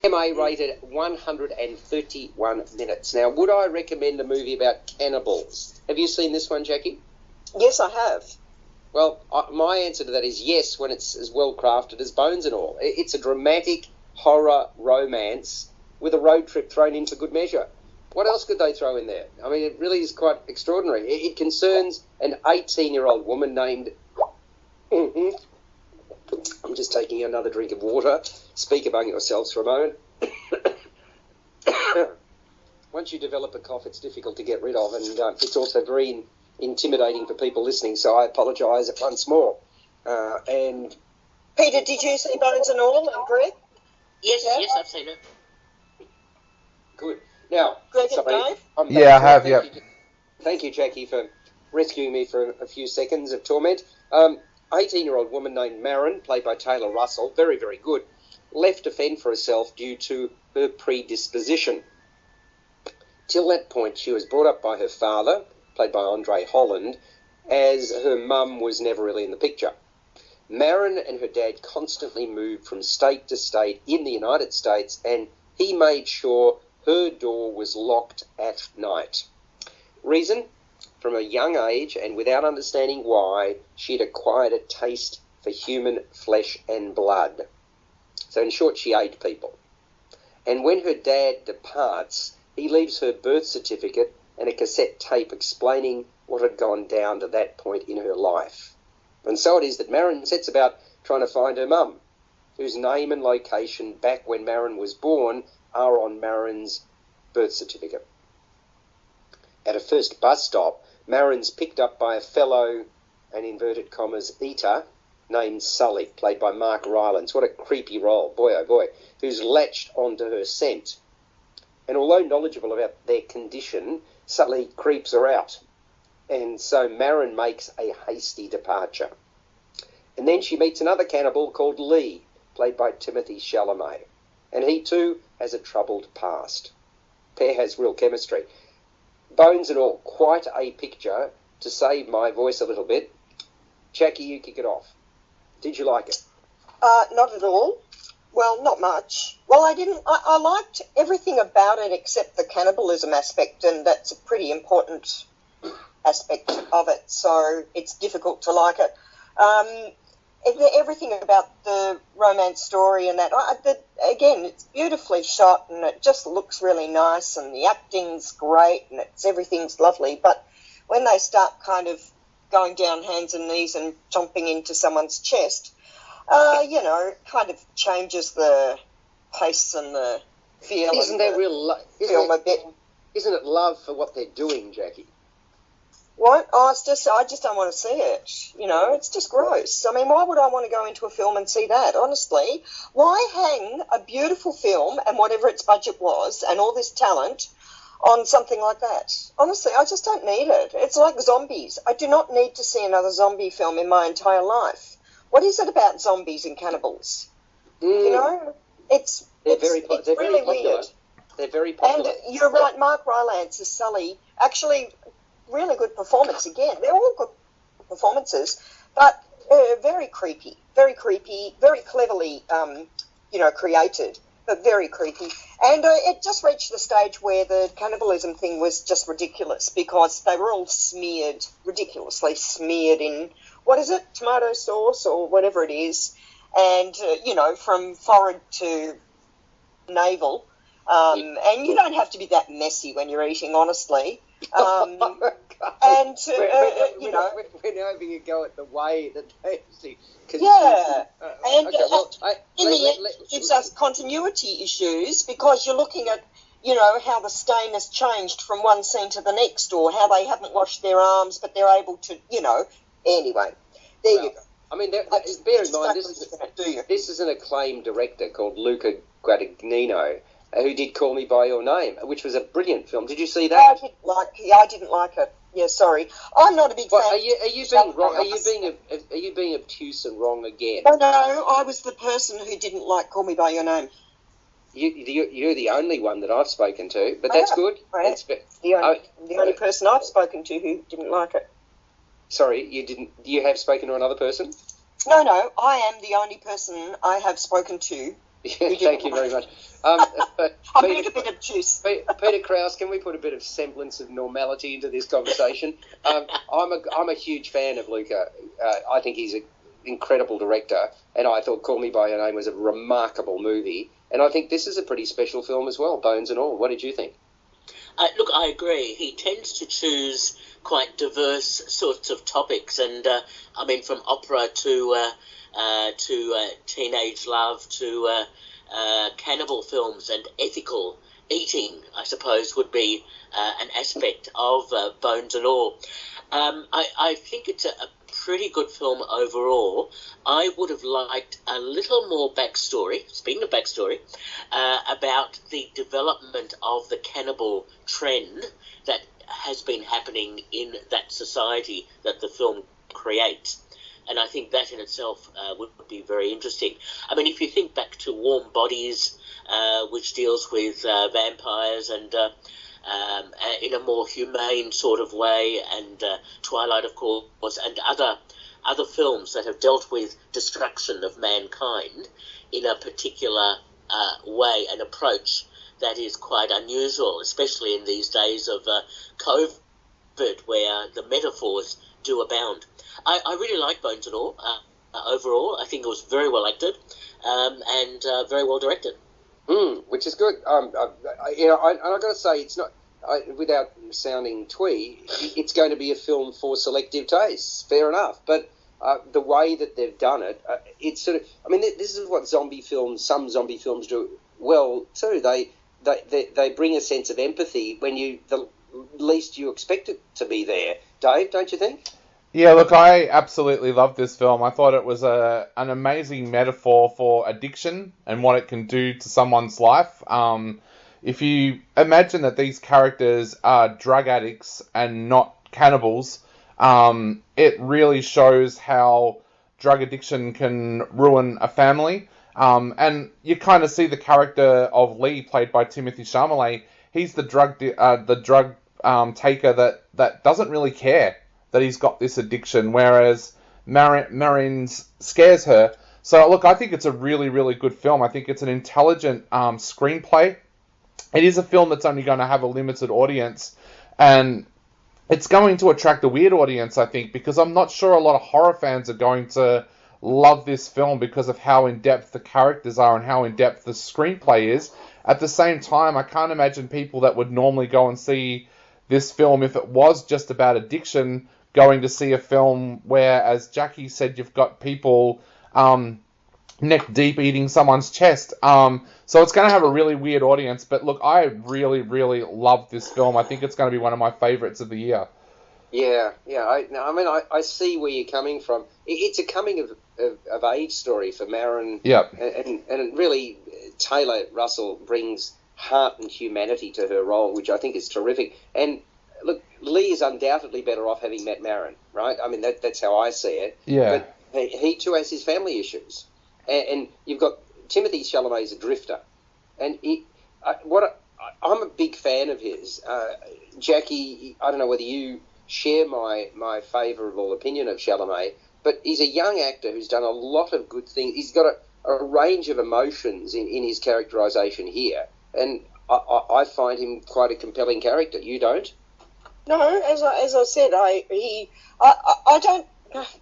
MA rated 131 minutes. Now, would I recommend a movie about cannibals? Have you seen this one, Jacqui? Yes, I have. Well, my answer to that is yes, when it's as well crafted as Bones and All. It's a dramatic horror romance with a road trip thrown in for good measure. What else could they throw in there? I mean, it really is quite extraordinary. It concerns an 18-year-old woman named... I'm just taking another drink of water. Speak among yourselves for a moment. Once you develop a cough, it's difficult to get rid of, and it's also very intimidating for people listening, so I apologise once more. And Peter, did you see Bones and All, and Greg? Yes, I've seen it. Good. Now, Greg and Dave? Yeah, I have, yeah. Thank you, Jacqui, for rescuing me for a few seconds of torment. 18-year-old woman named Marin, played by Taylor Russell, very, very good, left to fend for herself due to her predisposition. Till that point, she was brought up by her father, played by Andre Holland, as her mum was never really in the picture. Marin and her dad constantly moved from state to state in the United States, and he made sure her door was locked at night. Reason? From a young age, and without understanding why, she'd acquired a taste for human flesh and blood. So in short, she ate people. And when her dad departs, he leaves her birth certificate and a cassette tape explaining what had gone down to that point in her life. And so it is that Marin sets about trying to find her mum, whose name and location back when Marin was born are on Marin's birth certificate. At a first bus stop, Marin's picked up by a fellow, and inverted commas, eater, named Sully, played by Mark Rylance. What a creepy role, boy oh boy, who's latched onto her scent. And although knowledgeable about their condition, Sully creeps her out. And so Marin makes a hasty departure. And then she meets another cannibal called Lee, played by Timothée Chalamet. And he too has a troubled past. Pair has real chemistry. Bones and All, quite a picture. To save my voice a little bit, Jacqui, you kick it off. Did you like it? Not at all. Well, not much. Well, I liked everything about it except the cannibalism aspect, and that's a pretty important aspect of it, so it's difficult to like it. Everything about the romance story and that, again, it's beautifully shot and it just looks really nice and the acting's great and everything's lovely, but when they start kind of going down hands and knees and chomping into someone's chest, it kind of changes the pace and the feel. Isn't there real film a bit? Isn't it love for what they're doing, Jacqui? What? Oh, I just don't want to see it. It's just gross. I mean, why would I want to go into a film and see that? Honestly, why hang a beautiful film and whatever its budget was and all this talent on something like that? Honestly, I just don't need it. It's like zombies. I do not need to see another zombie film in my entire life. What is it about zombies and cannibals? It's really weird. They're very popular. And you're right, Mark Rylance as Sully, actually, really good performance again. They're all good performances, but very creepy, very cleverly, created, but very creepy. And it just reached the stage where the cannibalism thing was just ridiculous because they were all ridiculously smeared in, what is it, tomato sauce or whatever it is, and, from forehead to navel. And you don't have to be that messy when you're eating, honestly. We're now having a go at the way that they actually consume. Yeah, in the end, it gives us continuity issues because you're looking at, how the stain has changed from one scene to the next, or how they haven't washed their arms, but they're able to, Anyway, there you go. I mean, bear in mind, this is an acclaimed director called Luca Guadagnino, who did Call Me By Your Name, which was a brilliant film. Did you see that? I didn't like it. Yeah, sorry. I'm not a big fan. Are you being wrong? Are you being obtuse and wrong again? No, I was the person who didn't like Call Me By Your Name. You're the only one that I've spoken to, but that's good. That's the only person I've spoken to who didn't like it. Sorry, you didn't. You have spoken to another person? No, I am the only person I have spoken to Thank you very much. I'm getting a bit of juice. Peter Krausz, can we put a bit of semblance of normality into this conversation? I'm a huge fan of Luca. I think he's an incredible director, and I thought Call Me By Your Name was a remarkable movie. And I think this is a pretty special film as well, bones and all. What did you think? Look, I agree. He tends to choose quite diverse sorts of topics, and I mean, from opera to teenage love to cannibal films and ethical eating, I suppose, would be an aspect of Bones and All. I think it's a pretty good film overall. I would have liked a little more backstory, speaking of backstory, about the development of the cannibal trend that has been happening in that society that the film creates. And I think that in itself would be very interesting. I mean, if you think back to Warm Bodies, which deals with vampires and in a more humane sort of way, and Twilight, of course, and other films that have dealt with destruction of mankind in a particular way, an approach that is quite unusual, especially in these days of COVID, where the metaphors do abound. I really like Bones and All. Overall, I think it was very well acted and very well directed. Which is good. I've got to say, it's not, without sounding twee, it's going to be a film for selective tastes. Fair enough, but the way that they've done it, it's sort of. I mean, this is what some zombie films do well too. They bring a sense of empathy when the least you expect it to be there. Dave, don't you think? Yeah, look, I absolutely love this film. I thought it was an amazing metaphor for addiction and what it can do to someone's life. If you imagine that these characters are drug addicts and not cannibals, it really shows how drug addiction can ruin a family. And you kind of see the character of Lee, played by Timothée Chalamet. He's the drug taker that doesn't really care that he's got this addiction, whereas Marin scares her. So, look, I think it's a really, really good film. I think it's an intelligent screenplay. It is a film that's only going to have a limited audience, and it's going to attract a weird audience, I think, because I'm not sure a lot of horror fans are going to love this film because of how in-depth the characters are and how in-depth the screenplay is. At the same time, I can't imagine people that would normally go and see this film, if it was just about addiction, going to see a film where, as Jacqui said, you've got people neck deep eating someone's chest. So it's going to have a really weird audience. But look, I really, really love this film. I think it's going to be one of my favourites of the year. Yeah. I see where you're coming from. It's a coming of age story for Marin. Yeah. And really, Taylor Russell brings heart and humanity to her role, which I think is terrific. And look, Lee is undoubtedly better off having met Marin, right? I mean, that's how I see it. Yeah. But he too has his family issues. And you've got Timothée Chalamet is a drifter. And I'm a big fan of his. Jacqui, I don't know whether you share my favourable opinion of Chalamet, but he's a young actor who's done a lot of good things. He's got a range of emotions in his characterisation here. And I find him quite a compelling character. You don't? No, as I said, I don't,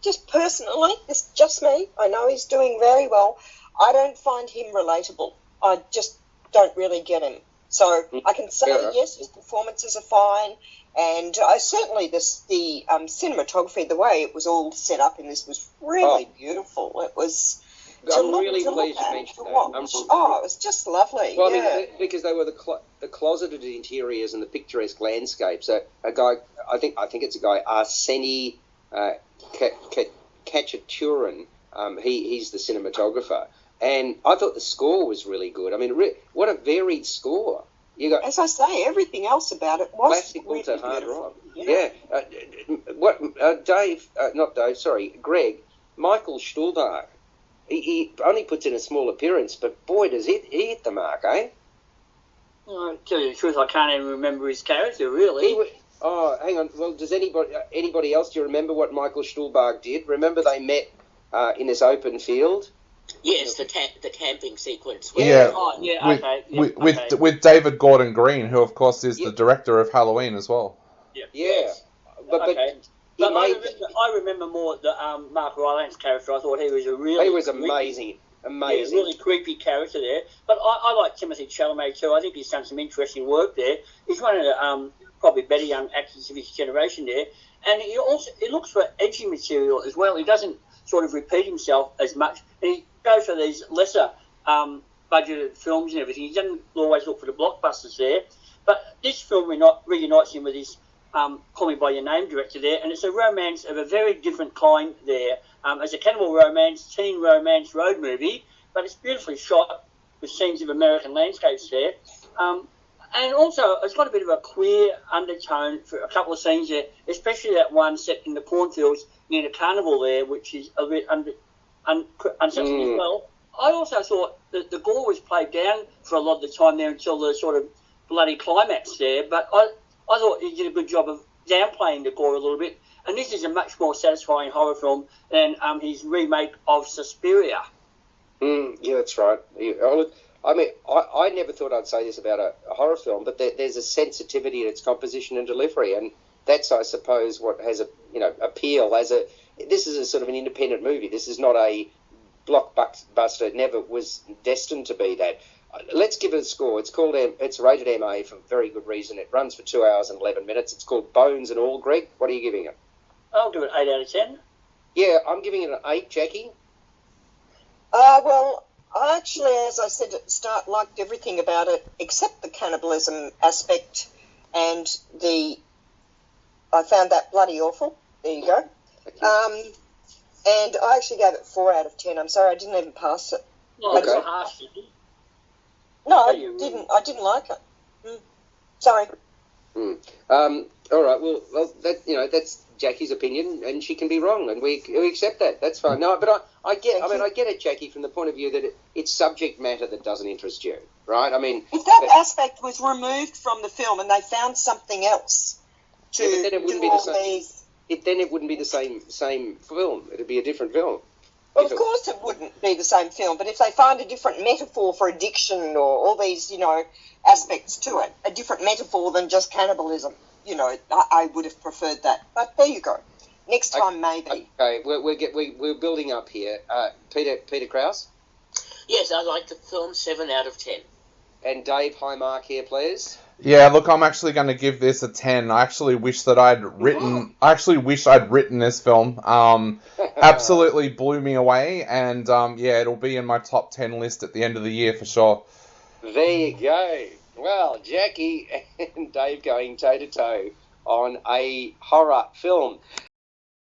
just personally, it's just me. I know he's doing very well. I don't find him relatable. I just don't really get him. So I can say, yes, his performances are fine. And certainly the cinematography, the way it was all set up in this was really beautiful. It was... I'm really pleased you mentioned that. It was just lovely. Well, yeah. I mean, because they were the closeted interiors and the picturesque landscapes. A guy, I think it's a guy, Arseny Khachaturian. He's the cinematographer, and I thought the score was really good. I mean, what a varied score. You got, as I say, everything else about it was classical really to hard beautiful. Yeah. Greg, Michael Stuhlbarg. He only puts in a small appearance, but boy, does he hit the mark, eh? Well, to tell you the truth, I can't even remember his character, really. Hang on. Well, does anybody else, do you remember what Michael Stuhlbarg did? Remember they met in this open field, Yes, the camping sequence. Yeah. Oh, yeah, with, okay. Yeah, with, okay. with David Gordon Green, who of course is the director of Halloween as well. Yeah. But Okay. But I remember more the Mark Rylance character. I thought he was he was amazing. Amazing. Yeah, really creepy character there. But I like Timothy Chalamet too. I think he's done some interesting work there. He's one of the probably better young actors of his generation there. And he looks for edgy material as well. He doesn't sort of repeat himself as much. And he goes for these lesser budgeted films and everything. He doesn't always look for the blockbusters there. But this film reunites him with his Call Me By Your Name director there. And it's a romance of a very different kind there. As a cannibal romance, teen romance road movie. But it's beautifully shot with scenes of American landscapes there. And also, it's got a bit of a queer undertone for a couple of scenes there, especially that one set in the cornfields near the carnival there, which is a bit unsettling as well. I also thought that the gore was played down for a lot of the time there until the sort of bloody climax there, but I thought he did a good job of downplaying the gore a little bit, and this is a much more satisfying horror film than his remake of Suspiria. Yeah, that's right. I mean, I never thought I'd say this about a horror film, but there's a sensitivity in its composition and delivery, and that's, I suppose, what has appeal as this is a sort of an independent movie. This is not a blockbuster. It never was destined to be that. Let's give it a score. It's rated MA for very good reason. It runs for 2 hours and 11 minutes. It's called Bones and All. Greg, what are you giving it? I'll give it 8 out of 10. Yeah, I'm giving it an 8, Jacqui. Well, I actually, as I said at the start, liked everything about it except the cannibalism aspect, and I found that bloody awful. There you go. And I actually gave it 4 out of 10. I'm sorry, I didn't even pass it. Oh, okay. Harsh, did you? No, I didn't like it. Sorry. All right. Well, that's Jacqui's opinion, and she can be wrong, and we accept that. That's fine. No, but I get it, Jacqui, from the point of view that it's subject matter that doesn't interest you, right? I mean, if that aspect was removed from the film and they found something else to then it wouldn't be the same. Then it wouldn't be the same film. It'd be a different film. Well, of course it wouldn't be the same film, but if they find a different metaphor for addiction or all these, aspects to it, a different metaphor than just cannibalism, I would have preferred that. But there you go. Next time, maybe. Okay, we're building up here. Peter Krausz? Yes, I like the film, 7 out of 10. And Dave, high mark here, please. Yeah, look, I'm actually going to give this a 10. I actually wish I'd written this film. Absolutely blew me away, and it'll be in my top 10 list at the end of the year for sure. There you go. Well, Jacqui and Dave going toe-to-toe on a horror film.